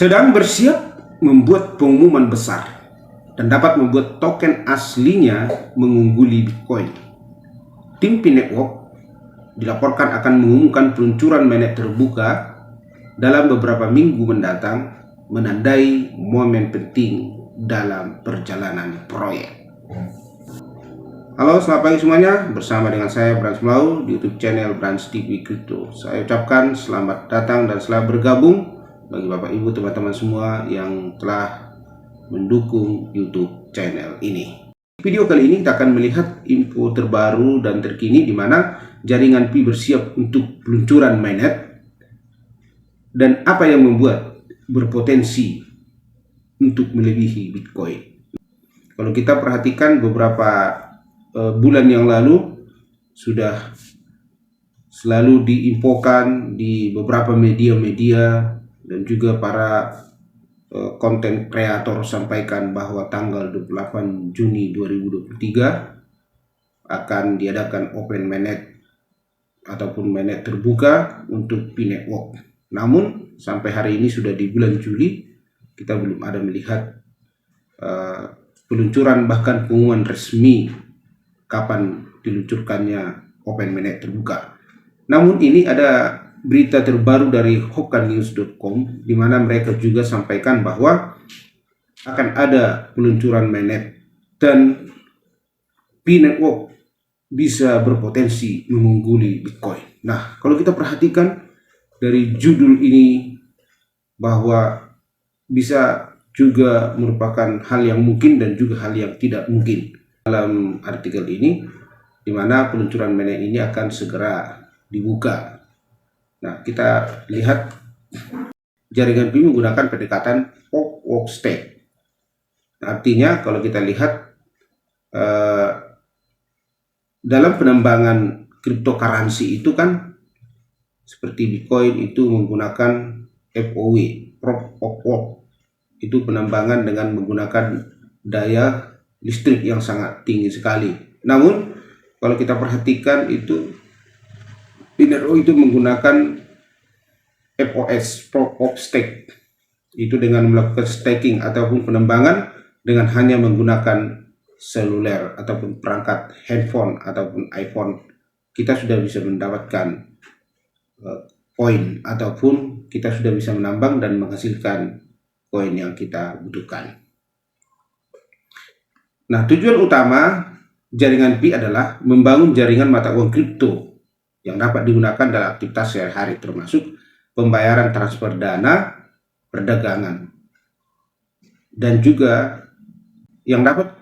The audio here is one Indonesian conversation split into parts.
sedang bersiap membuat pengumuman besar dan dapat membuat token aslinya mengungguli Bitcoin. Tim P-Network dilaporkan akan mengumumkan peluncuran mainnet terbuka dalam beberapa minggu mendatang, menandai momen penting dalam perjalanan proyek. Halo, selamat pagi semuanya. Bersama dengan saya Branch Mlau di YouTube channel Branch TV Crypto. Saya ucapkan selamat datang dan selamat bergabung bagi Bapak Ibu teman-teman semua yang telah mendukung YouTube channel ini. Video kali ini kita akan melihat info terbaru dan terkini di mana jaringan Pi bersiap untuk peluncuran mainnet dan apa yang membuat berpotensi untuk melebihi Bitcoin. Kalau kita perhatikan beberapa bulan yang lalu sudah selalu diinfokan di beberapa media-media dan juga para konten kreator sampaikan bahwa tanggal 28 Juni 2023 akan diadakan open mainnet ataupun mainnet terbuka untuk P-Network. Namun sampai hari ini sudah di bulan Juli, kita belum ada melihat peluncuran bahkan pengumuman resmi kapan diluncurkannya open mainnet terbuka. Namun ini ada berita terbaru dari hokanews.com di mana mereka juga sampaikan bahwa akan ada peluncuran mainnet dan P-Network bisa berpotensi mengungguli Bitcoin. Nah, kalau kita perhatikan dari judul ini bahwa bisa juga merupakan hal yang mungkin dan juga hal yang tidak mungkin dalam artikel ini, di mana peluncuran mainnet ini akan segera dibuka. Nah, kita lihat jaringan Pi menggunakan pendekatan Proof of Stake. Nah, artinya kalau kita lihat dalam pengembangan cryptocurrency itu kan seperti Bitcoin itu menggunakan POW, Proof of Work. Itu penambangan dengan menggunakan daya listrik yang sangat tinggi sekali. Namun kalau kita perhatikan itu P-Network itu menggunakan POS, Proof of Stake, itu dengan melakukan staking ataupun penambangan dengan hanya menggunakan seluler ataupun perangkat handphone ataupun iPhone, kita sudah bisa mendapatkan koin ataupun kita sudah bisa menambang dan menghasilkan koin yang kita butuhkan. Nah, tujuan utama jaringan Pi adalah membangun jaringan mata uang kripto yang dapat digunakan dalam aktivitas sehari-hari, termasuk pembayaran transfer dana, perdagangan, dan juga yang dapat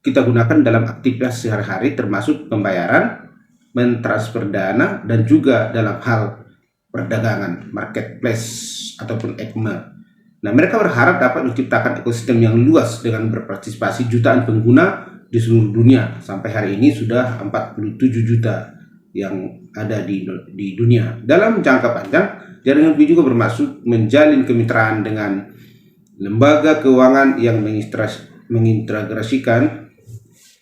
kita gunakan dalam aktivitas sehari-hari termasuk pembayaran, mentransfer dana, dan juga dalam hal perdagangan, marketplace ataupun e-commerce. Nah, mereka berharap dapat menciptakan ekosistem yang luas dengan berpartisipasi jutaan pengguna di seluruh dunia. Sampai hari ini sudah 47 juta yang ada di dunia. Dalam jangka panjang, jaringan Pi juga bermaksud menjalin kemitraan dengan lembaga keuangan yang mengintegrasikan,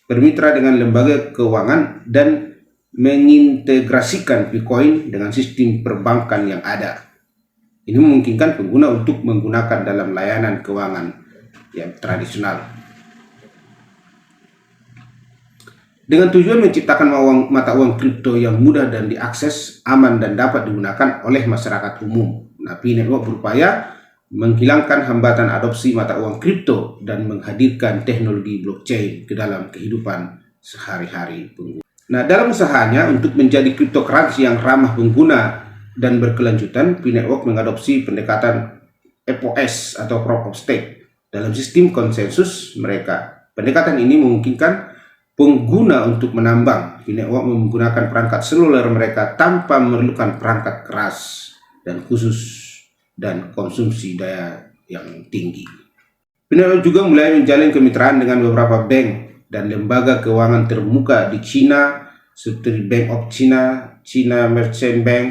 bermitra dengan lembaga keuangan dan mengintegrasikan Bitcoin dengan sistem perbankan yang ada. Ini memungkinkan pengguna untuk menggunakan dalam layanan keuangan yang tradisional. Dengan tujuan menciptakan mata uang kripto yang mudah dan diakses, aman dan dapat digunakan oleh masyarakat umum. Nah, P-Network berupaya menghilangkan hambatan adopsi mata uang kripto dan menghadirkan teknologi blockchain ke dalam kehidupan sehari-hari pengguna. Nah, dalam usahanya untuk menjadi cryptocurrency yang ramah pengguna dan berkelanjutan, P-Network mengadopsi pendekatan POS atau Proof of Stake dalam sistem konsensus mereka. Pendekatan ini memungkinkan pengguna untuk menambang. P-Network menggunakan perangkat seluler mereka tanpa memerlukan perangkat keras dan khusus dan konsumsi daya yang tinggi. P-Network juga mulai menjalin kemitraan dengan beberapa bank dan lembaga keuangan terbuka di China seperti Bank of China, China Merchant Bank,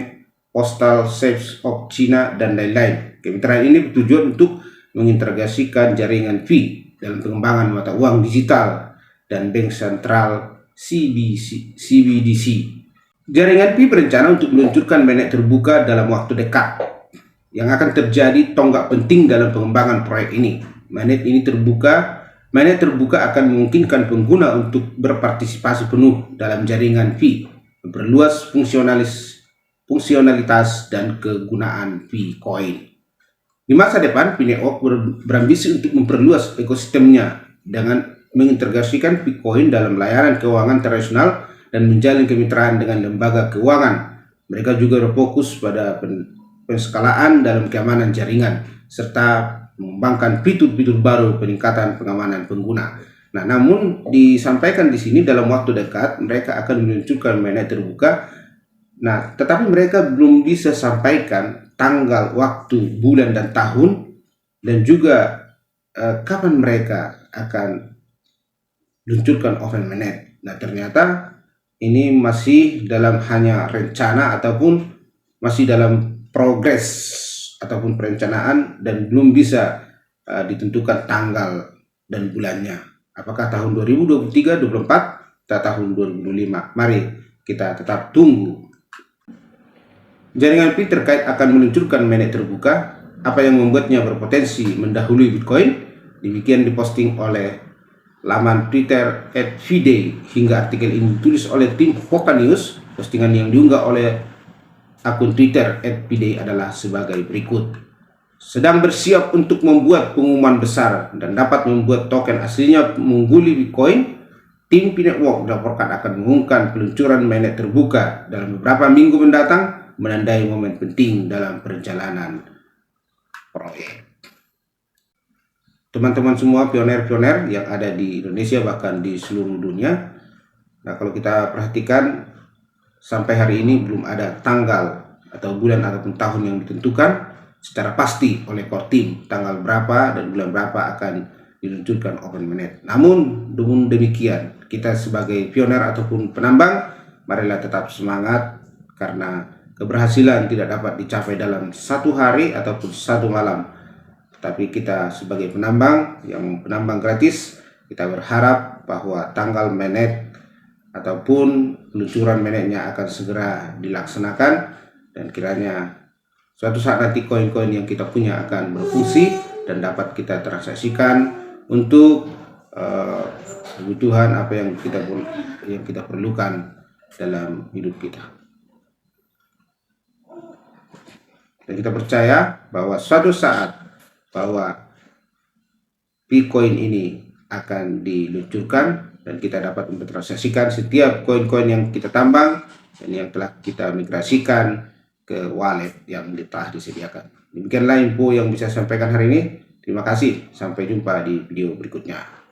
Postal Savings of China, dan lain-lain. Kemitraan ini bertujuan untuk mengintegrasikan jaringan Pi dalam pengembangan mata uang digital dan bank sentral CBDC. Jaringan Pi berencana untuk meluncurkan mainnet terbuka dalam waktu dekat. yang akan terjadi tonggak penting dalam pengembangan proyek ini. Mainnet terbuka akan memungkinkan pengguna untuk berpartisipasi penuh dalam jaringan fee, memperluas fungsionalitas dan kegunaan Vcoin. Di masa depan, P-Network berambisi untuk memperluas ekosistemnya dengan mengintegrasikan Vcoin dalam layanan keuangan tradisional dan menjalin kemitraan dengan lembaga keuangan. Mereka juga berfokus pada penskalaan dalam keamanan jaringan, serta mengembangkan fitur-fitur baru peningkatan pengamanan pengguna. Nah, namun disampaikan di sini dalam waktu dekat mereka akan meluncurkan mainnet terbuka. Nah, tetapi mereka belum bisa sampaikan tanggal, waktu, bulan, dan tahun, dan juga kapan mereka akan luncurkan offline mainnet. Nah, ternyata ini masih dalam hanya rencana ataupun masih dalam progres ataupun perencanaan dan belum bisa ditentukan tanggal dan bulannya. Apakah tahun 2023, 2024, atau tahun 2025? Mari kita tetap tunggu. Jaringan Pi terkait akan meluncurkan mainnet terbuka, apa yang membuatnya berpotensi mendahului Bitcoin? Demikian diposting oleh laman Twitter @vday. Hingga artikel ini ditulis oleh tim Hoka News. Postingan yang diunggah oleh akun Twitter @vday adalah sebagai berikut. Sedang bersiap untuk membuat pengumuman besar dan dapat membuat token aslinya mengungguli Bitcoin. Tim P-Network dilaporkan akan mengumumkan peluncuran mainnet terbuka dalam beberapa minggu mendatang, menandai momen penting dalam perjalanan proyek. Teman-teman semua pioner-pioner yang ada di Indonesia bahkan di seluruh dunia. Nah, kalau kita perhatikan sampai hari ini belum ada tanggal atau bulan ataupun tahun yang ditentukan secara pasti oleh core team tanggal berapa dan bulan berapa akan diluncurkan open mainnet. Namun demikian, kita sebagai pioner ataupun penambang, marilah tetap semangat karena keberhasilan tidak dapat dicapai dalam satu hari ataupun satu malam. Tapi kita sebagai penambang yang penambang gratis, kita berharap bahwa tanggal mainnet ataupun peluncuran mainnetnya akan segera dilaksanakan dan kiranya suatu saat nanti koin-koin yang kita punya akan berfungsi dan dapat kita transaksikan untuk kebutuhan apa yang kita perlukan dalam hidup kita. Dan kita percaya bahwa suatu saat bahwa Bitcoin ini akan diluncurkan dan kita dapat mentransaksikan setiap koin-koin yang kita tambang dan yang telah kita migrasikan ke wallet yang telah disediakan. Demikianlah info yang bisa saya sampaikan hari ini. Terima kasih. Sampai jumpa di video berikutnya.